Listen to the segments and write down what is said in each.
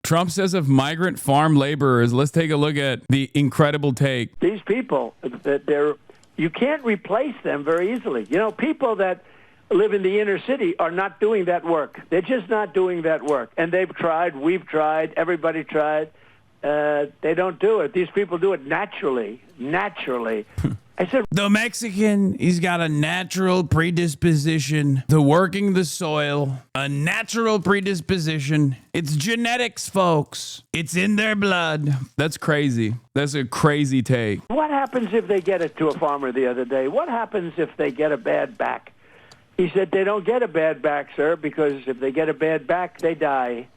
Trump says of migrant farm laborers. Let's take a look at the incredible take. These people, you can't replace them very easily. You know, people that live in the inner city are not doing that work. They're just not doing that work. And they've tried, we've tried, everybody tried. They don't do it. These people do it naturally. I said, the Mexican, he's got a natural predisposition to working the soil, a natural predisposition. It's genetics, folks. It's in their blood. That's crazy. That's a crazy take. what happens if they get it to a farmer the other day? What happens if they get a bad back? He said, they don't get a bad back, sir, because if they get a bad back, they die.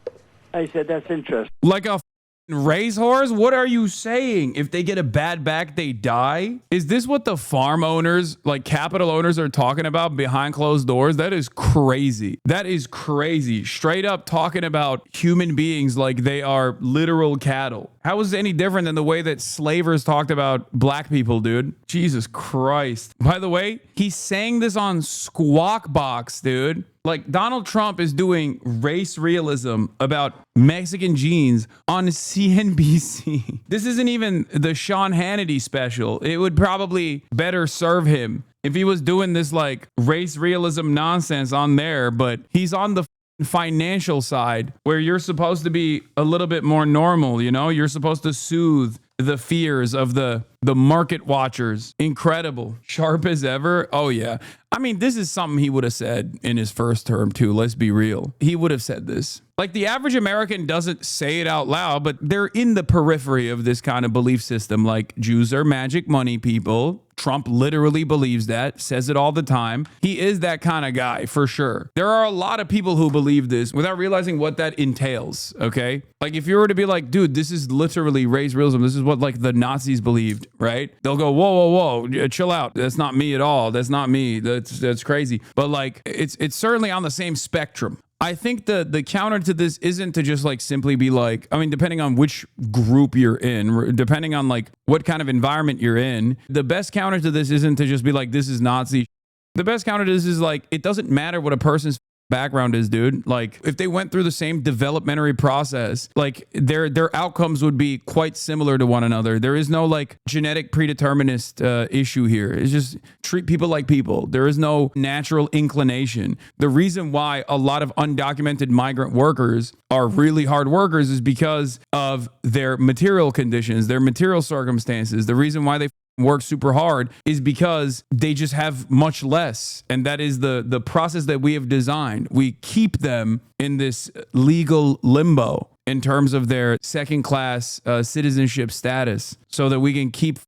I said, that's interesting. Like a racehorse? What are you saying? If they get a bad back, they die? Is this what the farm owners, like capital owners, are talking about behind closed doors? That is crazy. That is crazy. Straight up talking about human beings like they are literal cattle. How is it any different than the way that slavers talked about black people, dude? Jesus Christ. By the way, he's saying this on Squawk Box, dude. Like, Donald Trump is doing race realism about Mexican genes on CNBC. This isn't even the Sean Hannity special. It would probably better serve him if he was doing this like race realism nonsense on there, but he's on the financial side where you're supposed to be a little bit more normal, you know? You're supposed to soothe the fears of the market watchers. Incredible. Sharp as ever. Oh, yeah. I mean, this is something he would have said in his first term, too. Let's be real. He would have said this. Like, the average American doesn't say it out loud, but they're in the periphery of this kind of belief system. Like, Jews are magic money people. Trump literally believes that, says it all the time. He is that kind of guy, for sure. There are a lot of people who believe this without realizing what that entails, okay? Like, if you were to be like, dude, this is literally race realism. This is what, like, the Nazis believed, right? They'll go, whoa, chill out. That's not me at all. That's not me. That's crazy. But, like, it's certainly on the same spectrum. I think the counter to this isn't to just like simply be like, I mean, depending on which group you're in, depending on like what kind of environment you're in, the best counter to this isn't to just be like, this is Nazi. The best counter to this is like, it doesn't matter what a person's background is, dude. Like, if they went through the same developmentary process, like their outcomes would be quite similar to one another. There is no like genetic predeterminist issue here. It's just treat people like people. There is no natural inclination. The reason why a lot of undocumented migrant workers are really hard workers is because of their material conditions, their material circumstances. The reason why they work super hard is because they just have much less. And that is the process that we have designed. We keep them in this legal limbo in terms of their second class citizenship status so that we can keep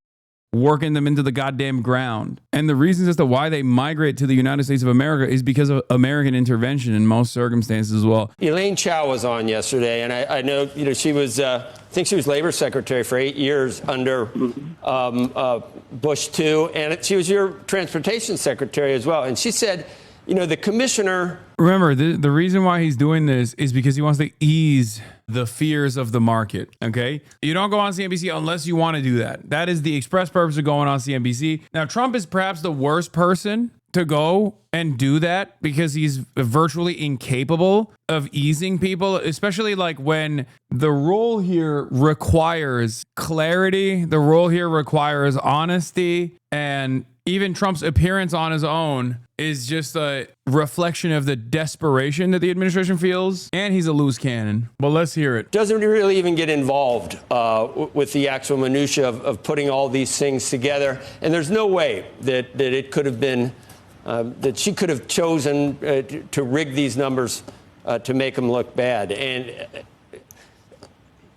working them into the goddamn ground. And the reasons as to why they migrate to the United States of America is because of American intervention in most circumstances as well. Elaine Chao was on yesterday, and I know, you know, she was, I think she was labor secretary for 8 years under Bush too, and she was your transportation secretary as well. And she said, you know, the commissioner. Remember, the reason why he's doing this is because he wants to ease the fears of the market, okay? You don't go on CNBC unless you want to do that. That is the express purpose of going on CNBC. Now, Trump is perhaps the worst person to go and do that because he's virtually incapable of easing people, especially like when the role here requires clarity, the role here requires honesty, and even Trump's appearance on his own is just a reflection of the desperation that the administration feels, and he's a loose cannon. But let's hear it. Doesn't really even get involved with the actual minutia of putting all these things together. And there's no way that it could have been, that she could have chosen to rig these numbers to make them look bad. And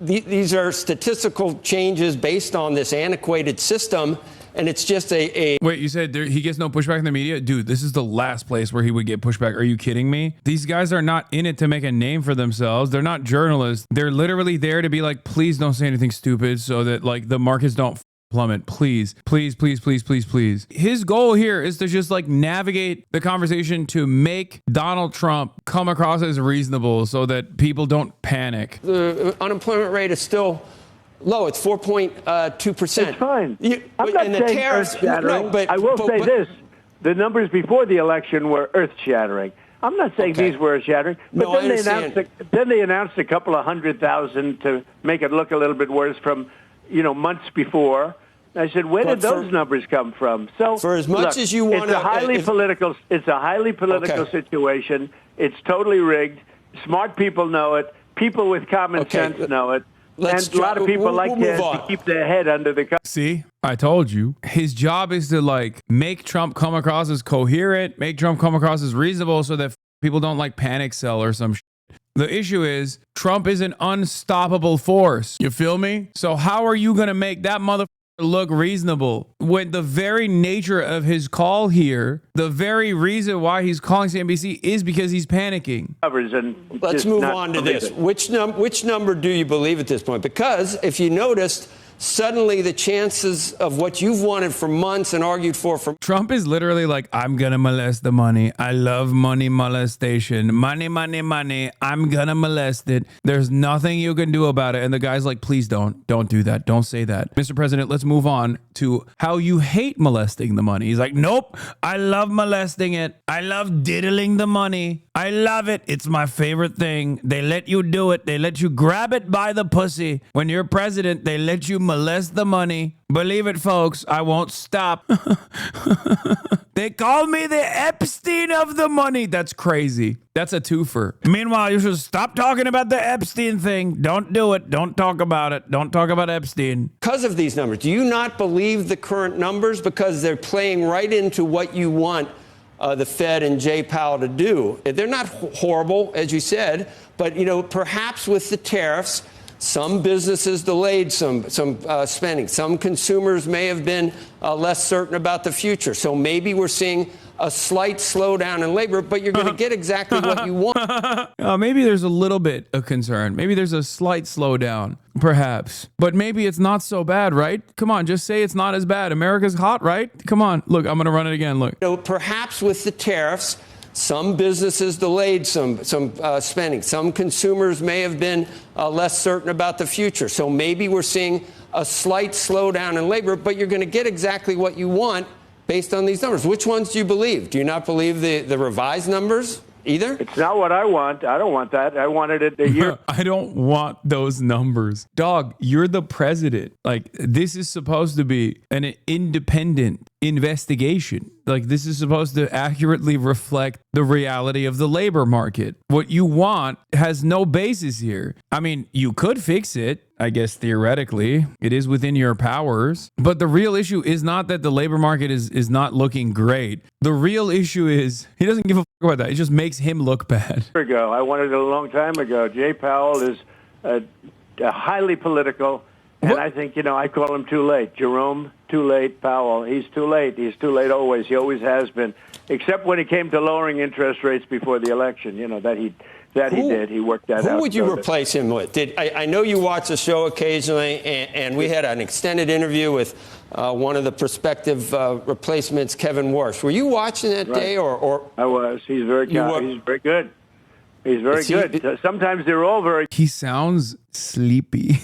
these are statistical changes based on this antiquated system. And it's just a Wait, you said he gets no pushback in the media? Dude, this is the last place where he would get pushback. Are you kidding me? These guys are not in it to make a name for themselves. They're not journalists. They're literally there to be like, please don't say anything stupid so that like the markets don't plummet. Please, please, please, please, please, please. His goal here is to just like navigate the conversation to make Donald Trump come across as reasonable so that people don't panic. The unemployment rate is still low. It's 4.2%. It's fine. I'm not saying earth-shattering. No, I will say this. The numbers before the election were earth-shattering. I'm not saying Okay. these were shattering, but No, I then they announced a couple of 100,000 to make it look a little bit worse from, months before. I said, where did those numbers come from? So for as much as you want it's a highly political. It's a highly political situation. It's totally rigged. Smart people know it. People with common sense know it. And a lot of people to keep their head under the cover. See, I told you. His job is to make Trump come across as coherent, make Trump come across as reasonable so that people don't panic sell or some shit. The issue is Trump is an unstoppable force. You feel me? So how are you going to make that motherfucker look reasonable when the very nature of his call here, the very reason why he's calling CNBC is because he's panicking? Let's move on to this. Which number do you believe at this point? Because if you noticed, suddenly the chances of what you've wanted for months and argued for Trump is literally I'm gonna molest the money. I love money molestation. Money, money, money. I'm gonna molest it. There's nothing you can do about it. And the guy's like, please don't do that. Don't say that. Mr. President, let's move on to how you hate molesting the money. He's like, nope, I love molesting it. I love diddling the money. I love it. It's my favorite thing. They let you do it. They let you grab it by the pussy. When you're president, they let you molest the money. Believe it, folks. I won't stop. They call me the Epstein of the money. That's crazy. That's a twofer. Meanwhile, you should stop talking about the Epstein thing. Don't do it. Don't talk about it. Don't talk about Epstein. Because of these numbers, do you not believe the current numbers? Because they're playing right into what you want the Fed and Jay Powell to do. They're not horrible, as you said, but, perhaps with the tariffs, some businesses delayed some spending. Some consumers may have been less certain about the future. So maybe we're seeing a slight slowdown in labor, but you're going to get exactly what you want. Maybe there's a little bit of concern. Maybe there's a slight slowdown, perhaps. But maybe it's not so bad, right? Come on, just say it's not as bad. America's hot, right? Come on. Look, I'm going to run it again. Look. Perhaps with the tariffs, some businesses delayed some spending. Some consumers may have been less certain about the future. So maybe we're seeing a slight slowdown in labor, but you're going to get exactly what you want based on these numbers. Which ones do you believe? Do you not believe the revised numbers either? It's not what I want. I don't want that. I wanted it a year. I don't want those numbers. Dog, you're the president. This is supposed to be an independent investigation. This is supposed to accurately reflect the reality of the labor market. What you want has no basis here. I mean, you could fix it. I guess theoretically, it is within your powers. But the real issue is not that the labor market is not looking great. The real issue is he doesn't give a fuck about that. It just makes him look bad. I wanted it a long time ago. Jay Powell is highly political, and I think, I call him too late. Jerome, too late. Powell, he's too late. He's too late always. He always has been, except when it came to lowering interest rates before the election, that he did. He worked that out. Who would you replace him with? I know you watch the show occasionally, and we had an extended interview with one of the prospective replacements, Kevin Warsh. Were you watching that day? Or I was. He's very good. He's very good. He's very good. Sometimes they're all very. He sounds sleepy.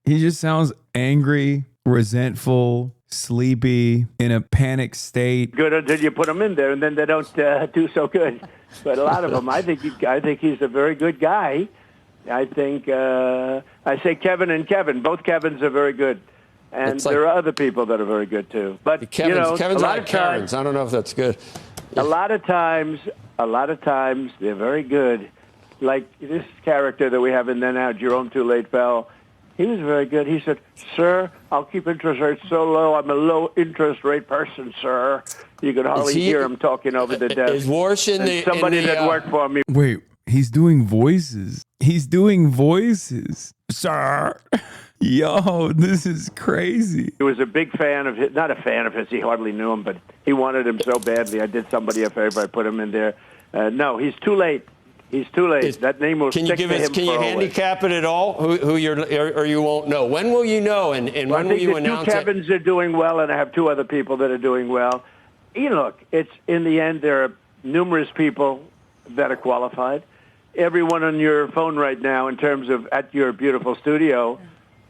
He just sounds angry, resentful, sleepy, in a panic state. Good until you put them in there, and then they don't do so good. But a lot of them, I think he's a very good guy. I think I say Kevin and Kevin. Both Kevins are very good, and there are other people that are very good too. But Kevin's like Karens. I don't know if that's good. A lot of times they're very good. Like this character that we have in there now, Jerome Too Late Powell. He was very good. He said, "Sir, I'll keep interest rates so low. I'm a low interest rate person, sir." You could hardly hear him talking over the desk. Is Warsh somebody that worked for me? Wait, he's doing voices. He's doing voices, sir. Yo, this is crazy. He was a big fan of his. Not a fan of his. He hardly knew him, but he wanted him so badly. I did somebody a favor. I put him in there. No, he's too late. He's too late. That name will stick to him. Can you handicap it at all? Who you're, or you won't know? When will you know? And when will you announce it? I think the two Kevins are doing well, and I have two other people that are doing well. Look, it's in the end there are numerous people that are qualified. Everyone on your phone right now, in terms of at your beautiful studio,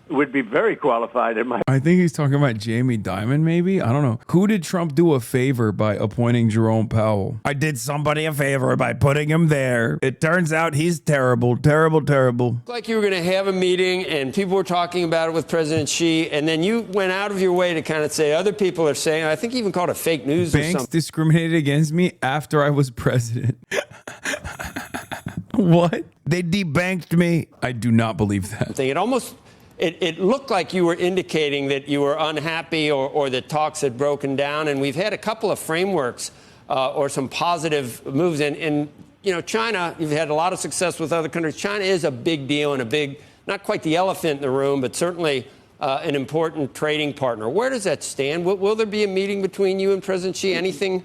would be very qualified in my. I think he's talking about Jamie Dimon, maybe. I don't know. Who did Trump do a favor by appointing Jerome Powell? I did somebody a favor by putting him there. It turns out he's terrible, terrible, terrible. Like you were going to have a meeting and people were talking about it with President Xi, and then you went out of your way to kind of say other people are saying, I think you even called it fake news or Banks something. discriminated against me after I was president. What? They debanked me. I do not believe that. It almost, it looked like you were indicating that you were unhappy or that talks had broken down. And we've had a couple of frameworks or some positive moves. And China, you've had a lot of success with other countries. China is a big deal and a big, not quite the elephant in the room, but certainly an important trading partner. Where does that stand? Will there be a meeting between you and President Xi? Anything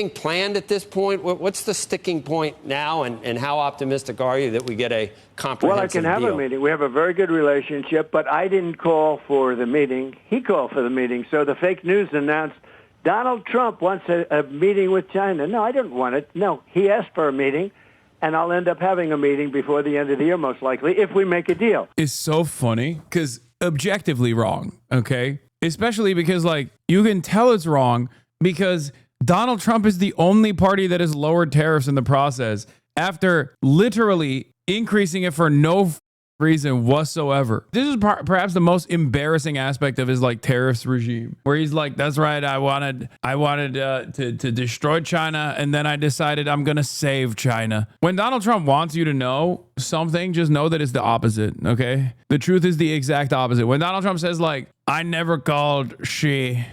planned at this point? What's the sticking point now, and how optimistic are you that we get a comprehensive Well, I can have deal? a meeting. We have a very good relationship, but I didn't call for the meeting. He called for the meeting. So the fake news announced Donald Trump wants a meeting with China. No, I didn't want it. No, he asked for a meeting, and I'll end up having a meeting before the end of the year, most likely, if we make a deal. It's so funny because objectively wrong, okay? Especially because, you can tell it's wrong because Donald Trump is the only party that has lowered tariffs in the process after literally increasing it for no reason whatsoever. This is perhaps the most embarrassing aspect of his tariffs regime, where he's like, that's right, I wanted to destroy China, and then I decided I'm gonna save China. When Donald Trump wants you to know something, just know that it's the opposite, okay? The truth is the exact opposite. When Donald Trump says I never called she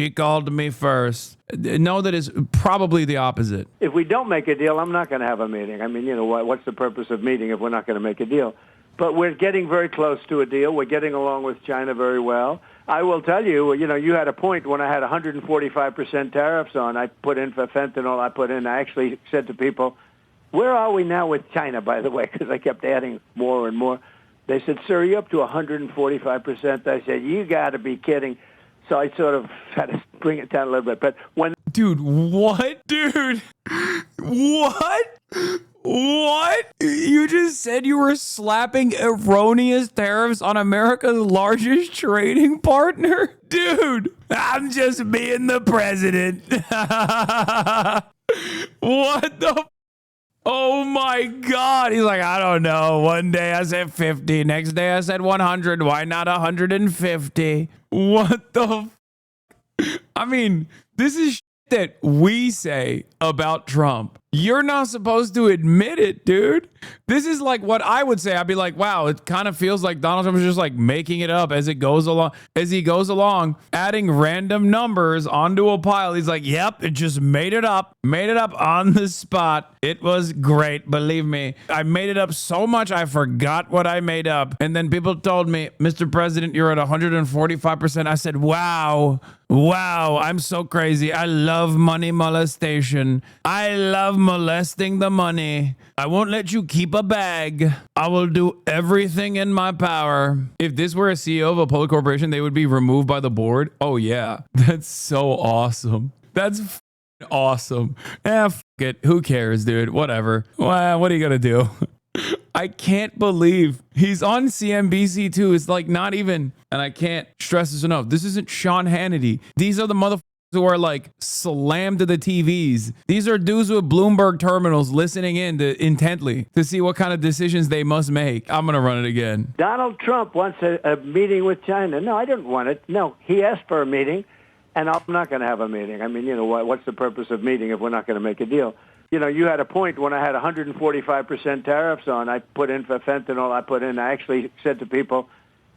called me first, know that it's probably the opposite. If we don't make a deal, I'm not going to have a meeting. I mean, what's the purpose of meeting if we're not going to make a deal? But we're getting very close to a deal. We're getting along with China very well. I will tell you, you had a point when I had 145% tariffs on. I put in for fentanyl. I actually said to people, where are we now with China, by the way? Because I kept adding more and more. They said, sir, you're up to 145%. I said, you got to be kidding. So I sort of had to bring it down a little bit. But when... Dude, what? Dude, what? What? You just said you were slapping erroneous tariffs on America's largest trading partner? Dude, I'm just being the president. What the... Oh my God. He's like, I don't know. One day I said 50. Next day I said 100. Why not 150? What the... I mean, this is shit that we say about Trump. You're not supposed to admit it, dude. This is like what I would say. I'd be like, wow, it kind of feels like Donald Trump is just making it up as it goes along, adding random numbers onto a pile. He's like, yep, it just made it up on the spot. It was great. Believe me. I made it up so much. I forgot what I made up. And then people told me, Mr. President, you're at 145%. I said, wow, I'm so crazy. I love money molestation. I love molesting the money. I won't let you keep a bag. I will do everything in my power. If this were a CEO of a public corporation, they would be removed by the board. Oh yeah, that's so awesome. That's awesome. F it. Who cares, dude? Whatever. Well, what are you gonna do? I can't believe he's on CNBC too. It's not even, and I can't stress this enough. This isn't Sean Hannity. These are the motherfuckers who are slammed to the TVs. These are dudes with Bloomberg terminals listening in intently to see what kind of decisions they must make. I'm going to run it again. Donald Trump wants a meeting with China. No, I didn't want it. No, he asked for a meeting, and I'm not going to have a meeting. I mean, what's the purpose of meeting if we're not going to make a deal? You had a point when I had 145% tariffs on. I put in for fentanyl. I actually said to people,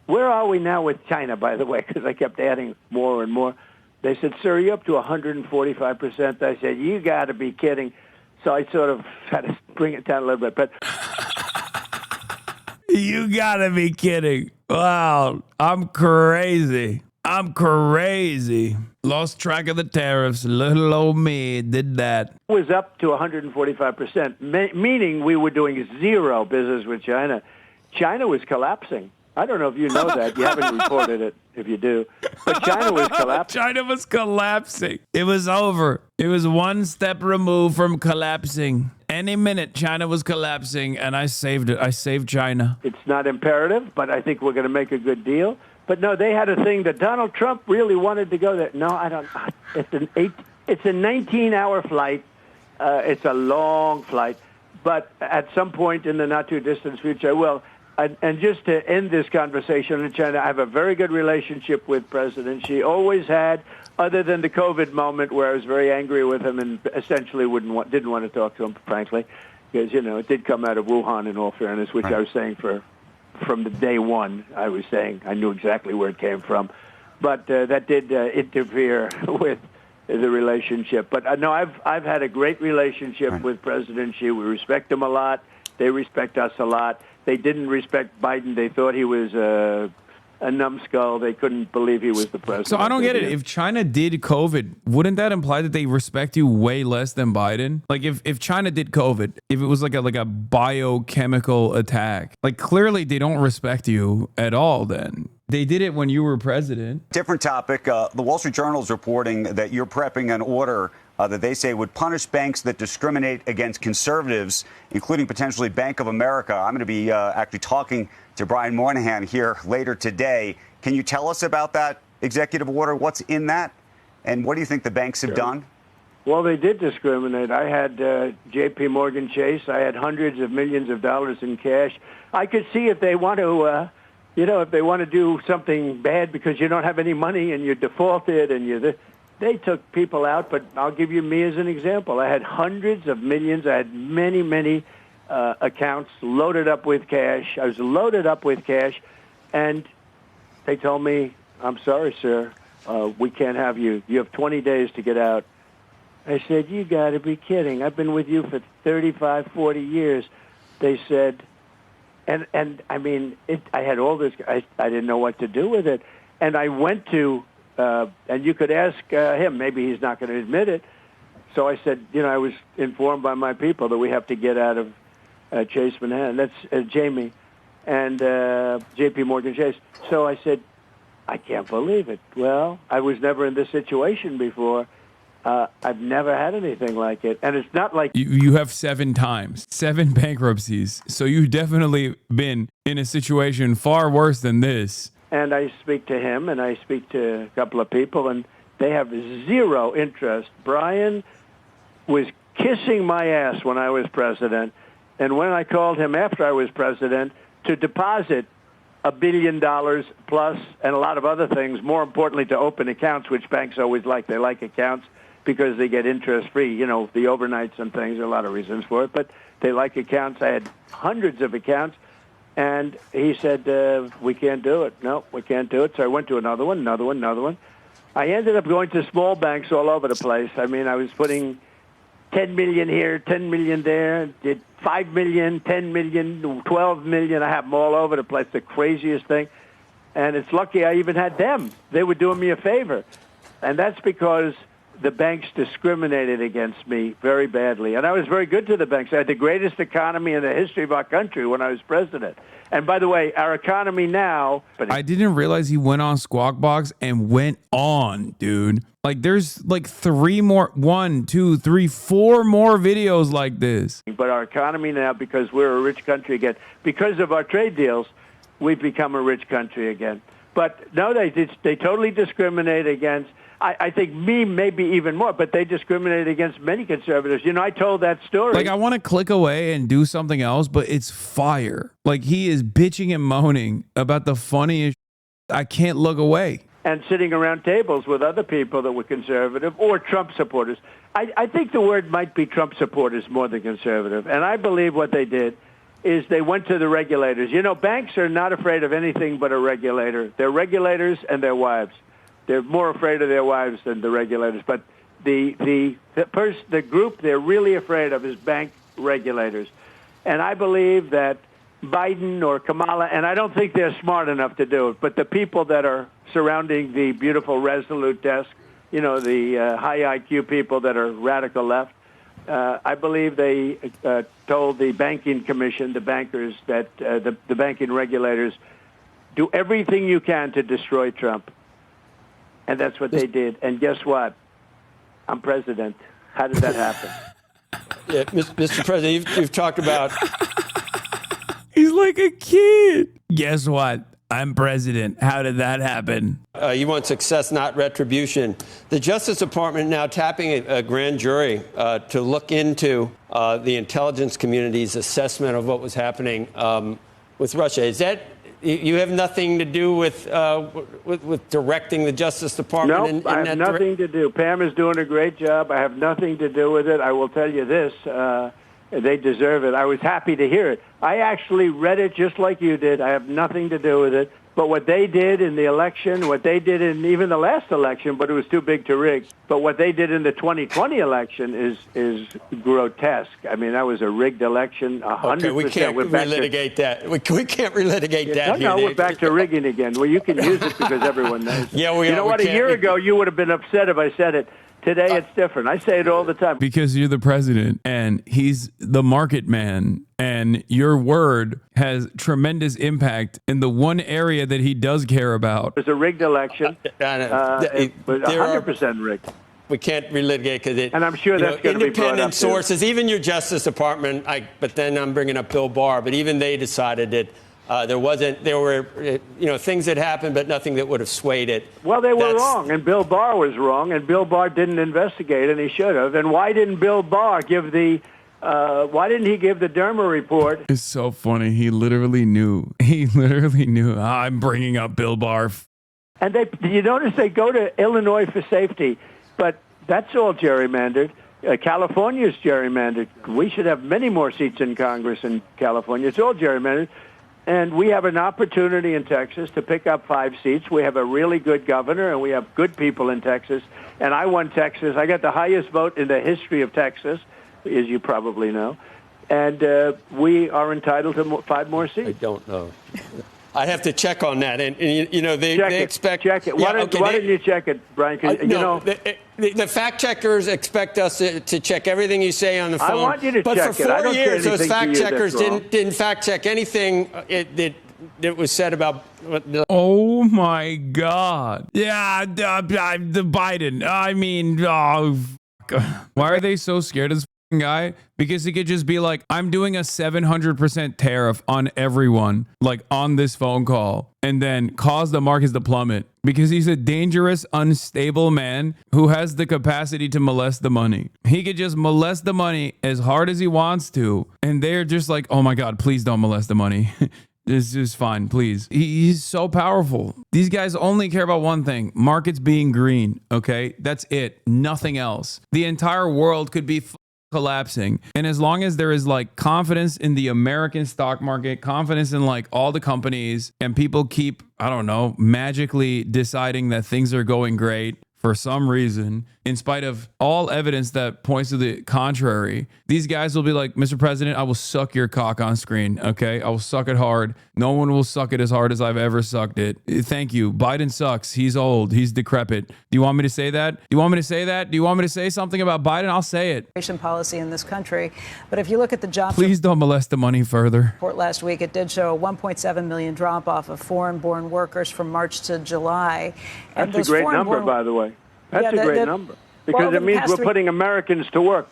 where are we now with China, by the way? Because I kept adding more and more. They said, sir, you're up to 145%. I said, you got to be kidding. So I sort of had to bring it down a little bit. But you got to be kidding. Wow, I'm crazy. Lost track of the tariffs. Little old me did that. It was up to 145%, meaning we were doing zero business with China. China was collapsing. I don't know if you know that. You haven't reported it, if you do. But China was collapsing. China was collapsing. It was over. It was one step removed from collapsing. Any minute, China was collapsing, and I saved it. I saved China. It's not imperative, but I think we're going to make a good deal. But no, they had a thing that Donald Trump really wanted to go there. No, I don't. It's a 19-hour flight. It's a long flight. But at some point in the not-too-distant future, I will. And just to end this conversation in China, I have a very good relationship with President Xi. Always had, other than the COVID moment where I was very angry with him and essentially didn't want to talk to him, frankly, because, it did come out of Wuhan, in all fairness, which I was saying from the day one. I was saying I knew exactly where it came from. But that did interfere with the relationship. But no, I've had a great relationship with President Xi. We respect him a lot. They respect us a lot. They didn't respect Biden. They thought he was a numbskull. They couldn't believe he was the president. So I don't get it. If China did COVID, wouldn't that imply that they respect you way less than Biden? Like if China did COVID, if it was like a biochemical attack, like clearly they don't respect you at all then. They did it when you were president. Different topic. The Wall Street Journal is reporting that you're prepping an order that they say would punish banks that discriminate against conservatives, including potentially Bank of America. I'm going to be actually talking to Brian Moynihan here later today. Can you tell us about that executive order? What's in that? And what do you think the banks have done? Well, they did discriminate. I had J.P. Morgan Chase. I had hundreds of millions of dollars in cash. I could see if they want to, if they want to do something bad because you don't have any money and you defaulted and they took people out. But I'll give you me as an example. I had hundreds of millions. I had many, many accounts loaded up with cash. I was loaded up with cash, and they told me, "I'm sorry, sir, we can't have you. You have 20 days to get out." I said, "You got to be kidding. I've been with you for 35, 40 years." They said, and I mean, I had all this. I didn't know what to do with it. And I went to, and you could ask him. Maybe he's not going to admit it. So I said, I was informed by my people that we have to get out of Chase Manhattan. That's Jamie and J.P. Morgan Chase. So I said, I can't believe it. Well, I was never in this situation before. I've never had anything like it. And it's not like... You have 7 bankruptcies. So you've definitely been in a situation far worse than this. And I speak to him, and I speak to a couple of people, and they have zero interest. Brian was kissing my ass when I was president. And when I called him after I was president to deposit $1 billion plus and a lot of other things, more importantly to open accounts, which banks always like. They like accounts because they get interest-free, the overnights and things. There are a lot of reasons for it, but they like accounts. I had hundreds of accounts, and he said, we can't do it. No, we can't do it. So I went to another one. I ended up going to small banks all over the place. I mean, I was putting 10 million here, 10 million there, did 5 million, 10 million, 12 million. I have them all over the place, the craziest thing. And it's lucky I even had them. They were doing me a favor. And that's because the banks discriminated against me very badly. And I was very good to the banks. I had the greatest economy in the history of our country when I was president. And by the way, our economy now... I didn't realize he went on Squawk Box and went on, dude. Like, there's like 4 more videos like this. But our economy now, because we're a rich country again, because of our trade deals, we've become a rich country again. But no, they totally discriminate against... I think me maybe even more, but they discriminate against many conservatives. I told that story. Like, I want to click away and do something else, but it's fire. Like, he is bitching and moaning about the funniest. I can't look away. And sitting around tables with other people that were conservative or Trump supporters. I think the word might be Trump supporters more than conservative. And I believe what they did is they went to the regulators. Banks are not afraid of anything but a regulator. They're regulators and their wives. They're more afraid of their wives than the regulators. But the group they're really afraid of is bank regulators. And I believe that Biden or Kamala, and I don't think they're smart enough to do it, but the people that are surrounding the beautiful Resolute desk, the high IQ people that are radical left, I believe they told the banking commission, the bankers, that the banking regulators, do everything you can to destroy Trump. And that's what they did. And guess what? I'm president. How did that happen? Yeah, Mr. President, you've talked about. He's like a kid. Guess what? I'm president. How did that happen? You want success, not retribution. The Justice Department now tapping a grand jury to look into the intelligence community's assessment of what was happening with Russia. Is that you have nothing to do with directing the Justice Department? No, I have nothing to do. Pam is doing a great job. I have nothing to do with it. I will tell you this. They deserve it. I was happy to hear it. I actually read it just like you did. I have nothing to do with it. But what they did in the election, what they did in even the last election, but it was too big to rig. But what they did in the 2020 election is grotesque. I mean, that was a rigged election, 100%. Okay, we can't relitigate that. We can't relitigate that. No, we're back to rigging again. Well, you can use it because everyone knows. Yeah, you know what? A year ago, you would have been upset if I said it. Today, it's different. I say it all the time. Because you're the president and he's the market man, and your word has tremendous impact in the one area that he does care about. It was a rigged election. It was 100% rigged. We can't relitigate because it. And I'm sure that's going to be brought up. Independent sources, even your Justice Department. But then I'm bringing up Bill Barr. But even they decided that. There were things that happened, but nothing that would have swayed it. Well, they were wrong, and Bill Barr was wrong, and Bill Barr didn't investigate, and he should have. And why didn't Bill Barr give why didn't he give the Derma report? It's so funny. He literally knew. He literally knew. I'm bringing up Bill Barr. And you notice they go to Illinois for safety, but that's all gerrymandered. California's gerrymandered. We should have many more seats in Congress in California. It's all gerrymandered. And we have an opportunity in Texas to pick up 5 seats. We have a really good governor, and we have good people in Texas. And I won Texas. I got the highest vote in the history of Texas, as you probably know. And we are entitled to 5 more seats. I don't know. I'd have to check on that. And they expect... Check it. Why didn't you check it, Brian? The fact checkers expect us to check everything you say on the phone. I want you to check it. But for 4 years, those fact checkers didn't fact check anything that was said about... Oh, my God. Yeah, the Biden. I mean, why are they so scared of this guy? Because he could just be like, I'm doing a 700% tariff on everyone, like on this phone call, and then cause the markets to plummet because he's a dangerous, unstable man who has the capacity to molest the money. He could just molest the money as hard as he wants to, and they're just like, oh my God, please don't molest the money. This is fine, please. He's so powerful. These guys only care about one thing, markets being green, okay? That's it, nothing else. The entire world could be collapsing, and as long as there is like confidence in the American stock market, confidence in like all the companies, and people keep, I don't know, magically deciding that things are going great for some reason, in spite of all evidence that points to the contrary, these guys will be like, Mr. President, I will suck your cock on screen, okay? I will suck it hard. No one will suck it as hard as I've ever sucked it. Thank you. Biden sucks. He's old. He's decrepit. Do you want me to say that? Do you want me to say that? Do you want me to say something about Biden? I'll say it. Policy in this country. But if you look at the jobs... Please don't molest the money further. Report last week, it did show a 1.7 million drop-off of foreign-born workers from March to July. And that's a great number, by the way. That's a great number, because it means we're putting Americans to work.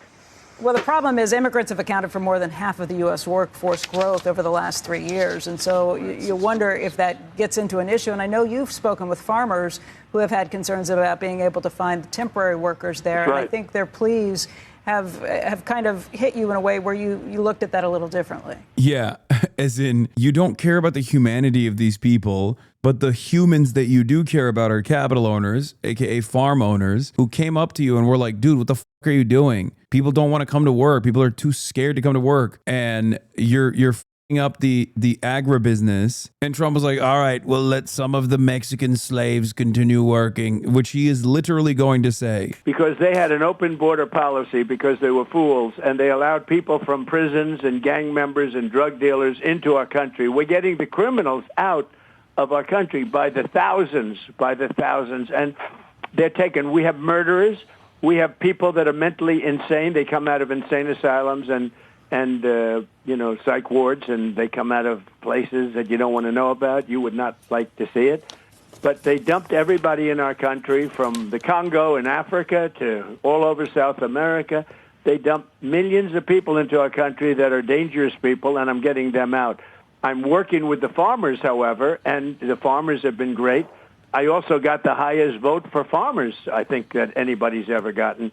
Well, the problem is immigrants have accounted for more than half of the U.S. workforce growth over the last 3 years. And so you wonder if that gets into an issue. And I know you've spoken with farmers who have had concerns about being able to find temporary workers there. Right. And I think their pleas have kind of hit you in a way where you looked at that a little differently. Yeah, as in you don't care about the humanity of these people, but the humans that you do care about are capital owners, aka farm owners, who came up to you and were like, dude, what the fuck are you doing? People don't want to come to work. People are too scared to come to work. And you're up the agribusiness. And Trump was like, all right, well, let some of the Mexican slaves continue working, which he is literally going to say. Because they had an open border policy because they were fools, and they allowed people from prisons and gang members and drug dealers into our country. We're getting the criminals out of our country by the thousands, and they're taken. We have murderers. We have people that are mentally insane. They come out of insane asylums and psych wards, and they come out of places that you don't want to know about. You would not like to see it. But they dumped everybody in our country, from the Congo in Africa to all over South America. They dump millions of people into our country that are dangerous people, and I'm getting them out. I'm working with the farmers, however, and the farmers have been great. I also got the highest vote for farmers, I think, that anybody's ever gotten.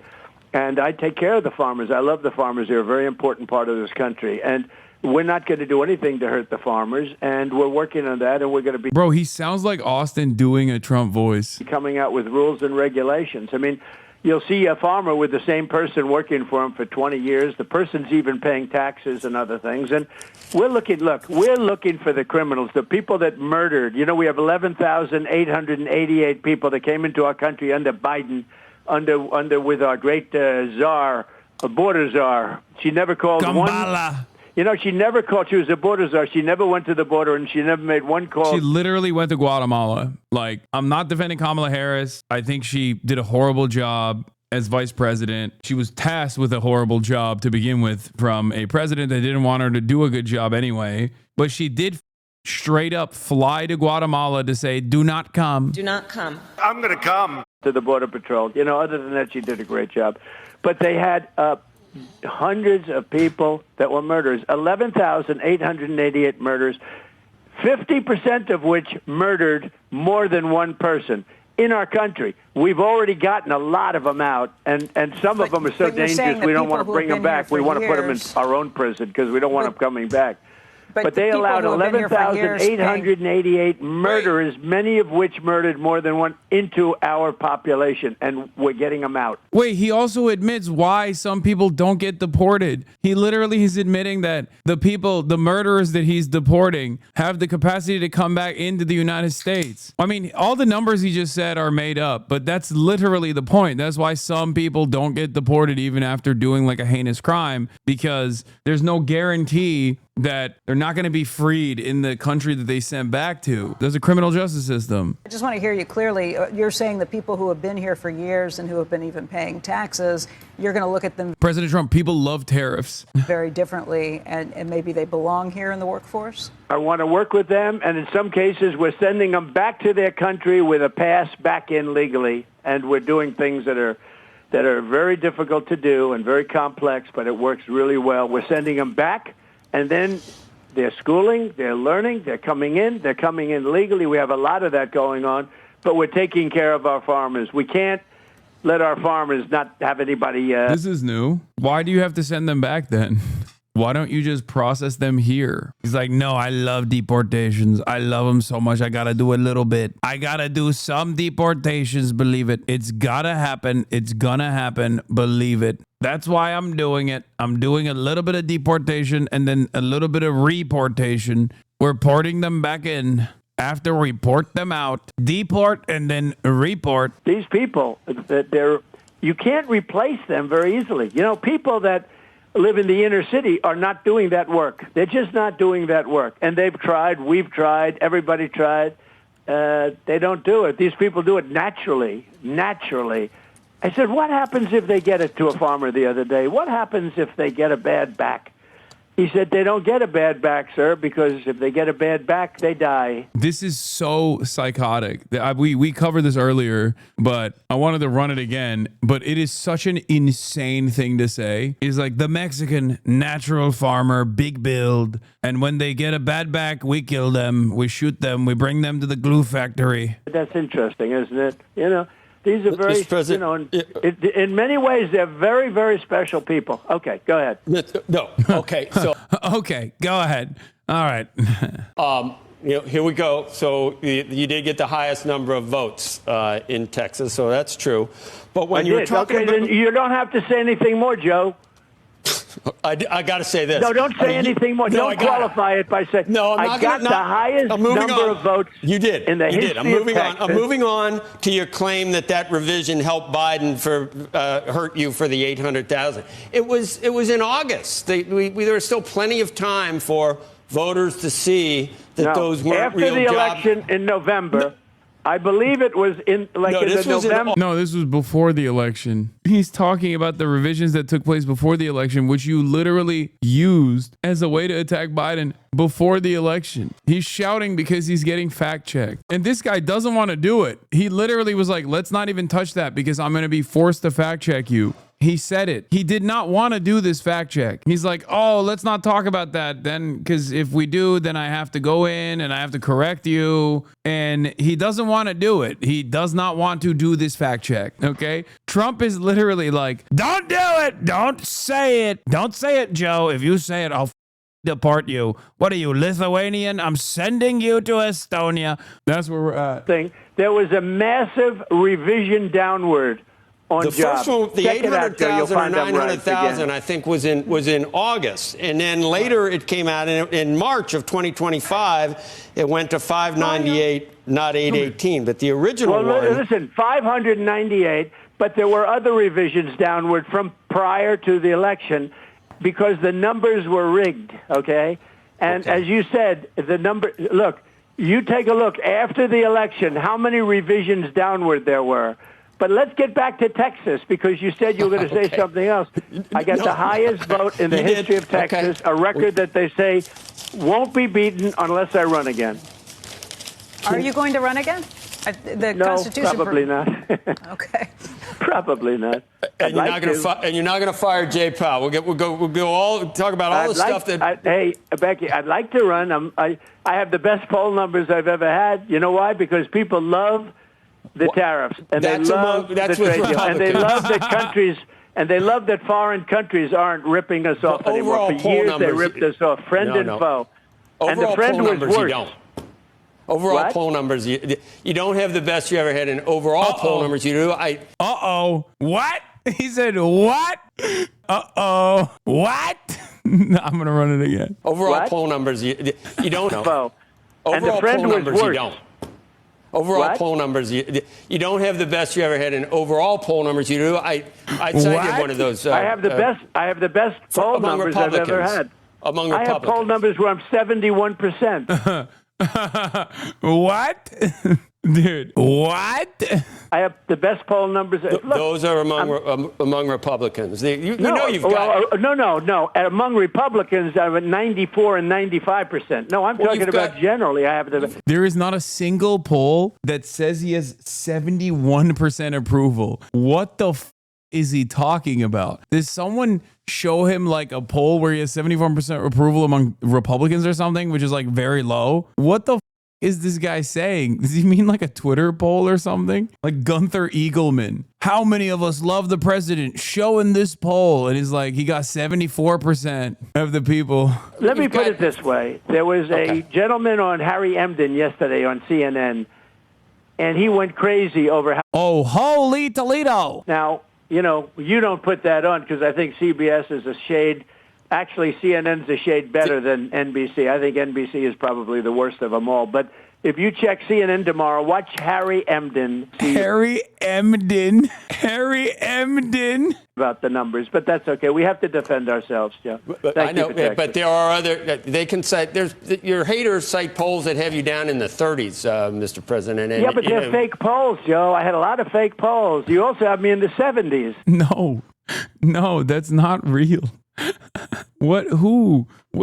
And I take care of the farmers. I love the farmers. They're a very important part of this country. And we're not going to do anything to hurt the farmers, and we're working on that, and we're going to be... Bro, he sounds like Austin doing a Trump voice. ...coming out with rules and regulations. I mean, you'll see a farmer with the same person working for him for 20 years. The person's even paying taxes and other things. And we're looking for the criminals, the people that murdered. You know, we have 11,888 people that came into our country under Biden, with our great czar, a border czar. She never called Gambala. one... You know, she never called. She was a border czar. She never went to the border, and she never made one call. She literally went to Guatemala. Like, I'm not defending Kamala Harris. I think she did a horrible job as vice president. She was tasked with a horrible job to begin with from a president that didn't want her to do a good job anyway. But she did straight up fly to Guatemala to say, do not come. Do not come. I'm going to come. To the Border Patrol. You know, other than that, she did a great job. But they had... hundreds of people that were murderers, 11,888 murders, 50% of which murdered more than one person in our country. We've already gotten a lot of them out, and some of them are so dangerous we don't want to bring them back. We want to put them in our own prison because we don't want them coming back. But they allowed 11,888 murderers, many of which murdered more than one, into our population, and we're getting them out. Wait, he also admits why some people don't get deported. He literally is admitting that the murderers that he's deporting have the capacity to come back into the United States. I mean, all the numbers he just said are made up, but that's literally the point. That's why some people don't get deported even after doing like a heinous crime, because there's no guarantee that they're not going to be freed in the country that they sent back to. There's a criminal justice system. I just want to hear you clearly. You're saying that people who have been here for years and who have been even paying taxes, you're going to look at them... President Trump, people love tariffs. ...very differently, and maybe they belong here in the workforce? I want to work with them, and in some cases we're sending them back to their country with a pass back in legally, and we're doing things that are very difficult to do and very complex, but it works really well. We're sending them back. And then they're schooling, they're learning, they're coming in legally. We have a lot of that going on, but we're taking care of our farmers. We can't let our farmers not have anybody. This is new. Why do you have to send them back then? Why don't you just process them here? He's like, no, I love deportations. I love them so much. I got to do a little bit. I got to do some deportations. Believe it. It's got to happen. It's going to happen. Believe it. That's why I'm doing it. I'm doing a little bit of deportation and then a little bit of reportation. We're porting them back in. After we port them out, deport and then report. These people, you can't replace them very easily. You know, people that live in the inner city are not doing that work. They're just not doing that work. And they've tried. We've tried. Everybody tried. They don't do it. These people do it naturally. I said, what happens if they get it to a farmer the other day? What happens if they get a bad back? He said, they don't get a bad back, sir, because if they get a bad back, they die. This is so psychotic. We covered this earlier, but I wanted to run it again. But it is such an insane thing to say. It's like the Mexican natural farmer, big build. And when they get a bad back, we kill them. We shoot them. We bring them to the glue factory. That's interesting, isn't it? You know. These are very, you know, in many ways, they're very, very special people. Okay, go ahead. No, okay, so. Okay, go ahead. All right. Here we go. So you did get the highest number of votes in Texas, so that's true. But when you were talking about... then you don't have to say anything more, Joe. I got to say this. No, don't say anything more. No, don't qualify it by saying, no, I'm I not got the highest number of votes. You did. In the history I'm moving of on. Texas. I'm moving on to your claim that revision helped Biden hurt you for the 800,000. It was in August. There was still plenty of time for voters to see that those weren't real jobs. After the election in November. I believe it was in November. No, this was before the election. He's talking about the revisions that took place before the election, which you literally used as a way to attack Biden before the election. He's shouting because he's getting fact checked. And this guy doesn't want to do it. He literally was like, let's not even touch that because I'm going to be forced to fact check you. He said it. He did not want to do this fact check. He's like, oh, let's not talk about that then, because if we do, then I have to go in and I have to correct you. And he doesn't want to do it. He does not want to do this fact check. Okay. Trump is literally like, don't do it. Don't say it. Don't say it, Joe. If you say it, I'll deport you. What are you, Lithuanian? I'm sending you to Estonia. That's where we're at. There was a massive revision downward on the jobs. first one, the Check it out, Joe. You'll 800,000 or find them right 900,000, again. I think, was in August, and then later it came out in March of 2025. It went to 598, not 818, but the original Well, one. listen, 598, but there were other revisions downward from prior to the election because the numbers were rigged, okay? And as you said, the number, look, you take a look after the election, how many revisions downward there were. But let's get back to Texas because you said you were going to say something else. I got the highest vote in the history of Texas, a record that they say won't be beaten unless I run again. Are you going to run again? The No, Constitution probably not. Okay. Probably not. And you're not going to fire Jay Powell. We'll go all talk about all the stuff that. Hey, Becky, I'd like to run. I have the best poll numbers I've ever had. You know why? Because people love the tariffs, and they love the trade deal, and they love that countries, and they love that foreign countries aren't ripping us off anymore. For years, they ripped us off, friend and foe. And the friend was worse. Overall poll numbers, you don't have the best you ever had in overall poll numbers. You do. What? He said what? What? I'm going to run it again. Overall poll numbers, you don't know. And the friend was worse. You don't. Overall poll numbers, you don't have the best you ever had in overall poll numbers. You do. I'd say I did one of those. I have the best poll numbers I've ever had. Among I have poll numbers where I'm 71%. What? Dude, what? I have the best poll numbers. Look, those are among Republicans. You've got. No. Among Republicans, I'm at 94 and 95%. No, I'm talking about generally. I have the. There is not a single poll that says he has 71% approval. What the is he talking about? Does someone show him like a poll where he has 74% approval among Republicans or something, which is like very low? What the is this guy saying? Does he mean like a Twitter poll or something? Like Gunther Eagleman. How many of us love the president? Show in this poll. And he's like, he got 74% of the people. Let me put it this way. There was a gentleman on Harry Emden yesterday on CNN, and he went crazy over how. Oh, holy Toledo. Now, you know, you don't put that on because I think CBS is a shade. Actually, CNN's a shade better than NBC. I think NBC is probably the worst of them all. But if you check CNN tomorrow, watch Harry Emden. Harry Emden. About the numbers, but that's okay. We have to defend ourselves, Joe. I know, but there are other. They can cite. Your haters cite polls that have you down in the 30s, Mr. President. And, but they're fake polls, Joe. I had a lot of fake polls. You also have me in the 70s. No, that's not real. What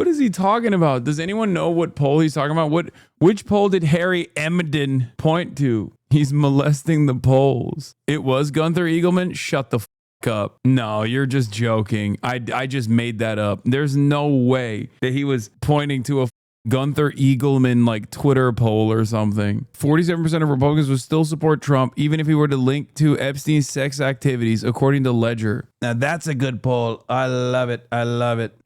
is he talking about? Does anyone know what poll he's talking about? Which poll did Harry Emden point to? He's molesting the polls. It was Gunther Eagleman. Shut the up. No, you're just joking. I just made that up. There's no way that he was pointing to a Gunther Eagleman like Twitter poll or something. 47% of Republicans would still support Trump even if he were to link to Epstein's sex activities, according to Ledger. Now that's a good poll. I love it.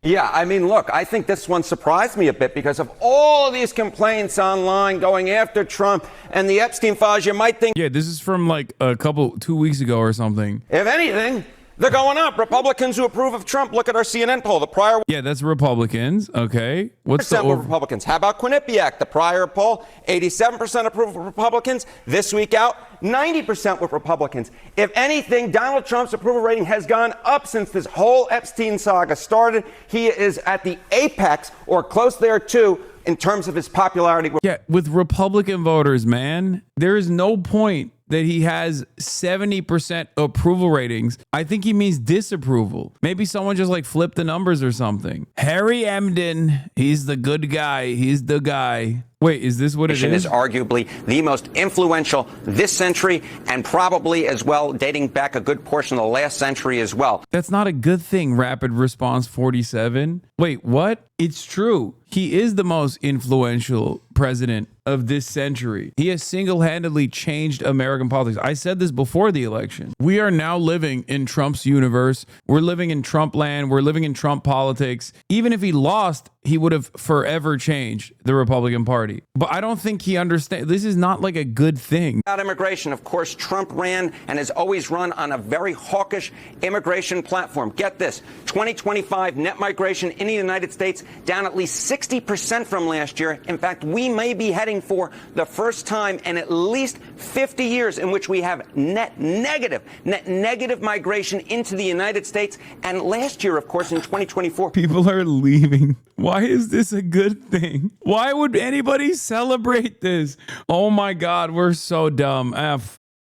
Yeah, I mean, look, I think this one surprised me a bit because of all these complaints online going after Trump and the Epstein files. You might think, yeah, this is from like 2 weeks ago or something. If anything, they're going up. Republicans who approve of Trump. Look at our CNN poll. The prior. Yeah, that's Republicans. Okay. What's the Republicans? How about Quinnipiac? The prior poll, 87% approve of Republicans. This week out, 90% with Republicans. If anything, Donald Trump's approval rating has gone up since this whole Epstein saga started. He is at the apex or close there too in terms of his popularity. Yeah, with Republican voters, man, there is no point that he has 70% approval ratings. I think he means disapproval. Maybe someone just like flipped the numbers or something. Harry Emden, he's the good guy. He's the guy. Wait, is this what it is is? arguably the most influential this century, and probably as well dating back a good portion of the last century as well. That's not a good thing, Rapid Response 47. Wait, what? It's true. He is the most influential president of this century. He has single-handedly changed American politics. I said this before the election. We are now living in Trump's universe. We're living in Trump land. We're living in Trump politics. Even if he lost, he would have forever changed the Republican Party. But I don't think he understands. This is not like a good thing. About immigration, of course, Trump ran and has always run on a very hawkish immigration platform. Get this, 2025 net migration in the United States down at least 60% from last year. In fact, we may be heading for the first time in at least 50 years in which we have net negative migration into the United States. And last year, of course, in 2024, people are leaving. Why is this a good thing? Why would anybody celebrate this? Oh my God, we're so dumb.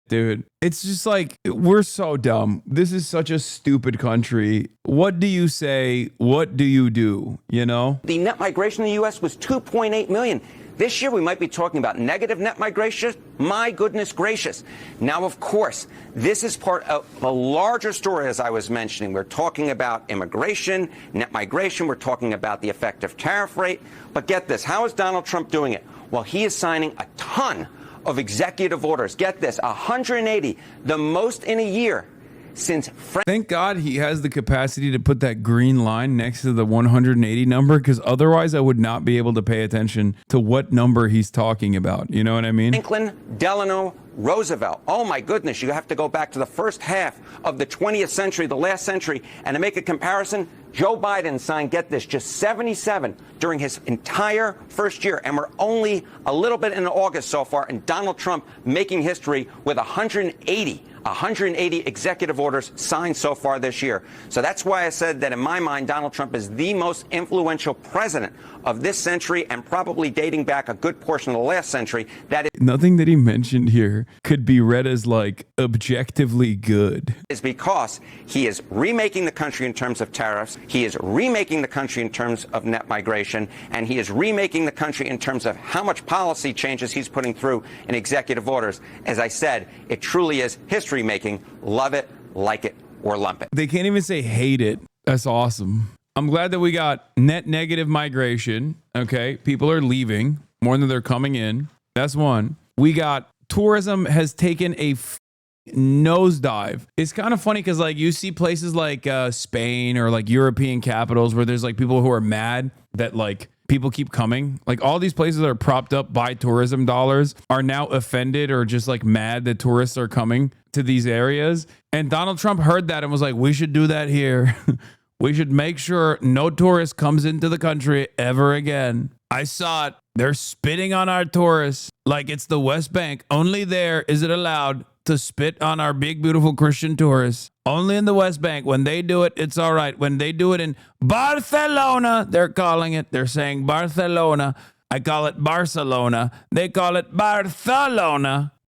Dude, it's just like, we're so dumb. This is such a stupid country. What do you say? What do you do? You know? The net migration in the U.S. was 2.8 million. This year, we might be talking about negative net migration. My goodness gracious. Now, of course, this is part of a larger story, as I was mentioning. We're talking about immigration, net migration. We're talking about the effective tariff rate. But get this. How is Donald Trump doing it? Well, he is signing a ton of executive orders. Get this, 180, the most in a year since. Thank God he has the capacity to put that green line next to the 180 number, because otherwise I would not be able to pay attention to what number he's talking about. You know what I mean? Franklin Delano Roosevelt. Oh my goodness, you have to go back to the first half of the 20th century, the last century, and to make a comparison, Joe Biden signed, get this, just 77 during his entire first year, and we're only a little bit in August so far, and Donald Trump making history with 180 executive orders signed so far this year. So that's why I said that in my mind, Donald Trump is the most influential president of this century, and probably dating back a good portion of the last century. That is nothing that he mentioned here could be read as like objectively good. Is because he is remaking the country in terms of tariffs. He is remaking the country in terms of net migration, and he is remaking the country in terms of how much policy changes he's putting through in executive orders. As I said, it truly is history making. Love it, like it, or lump it. They can't even say hate it. That's awesome. I'm glad that we got net negative migration. Okay. People are leaving more than they're coming in. That's one. We got tourism has taken a nosedive. It's kind of funny because like you see places like Spain or like European capitals where there's like people who are mad that like people keep coming. Like all these places that are propped up by tourism dollars are now offended or just like mad that tourists are coming to these areas. And Donald Trump heard that and was like, we should do that here. We should make sure no tourist comes into the country ever again. I saw it. They're spitting on our tourists like it's the West Bank. Only there is it allowed to spit on our big, beautiful Christian tourists. Only in the West Bank. When they do it, it's all right. When they do it in Barcelona, they're calling it. They're saying Barcelona. I call it Barcelona. They call it Barcelona.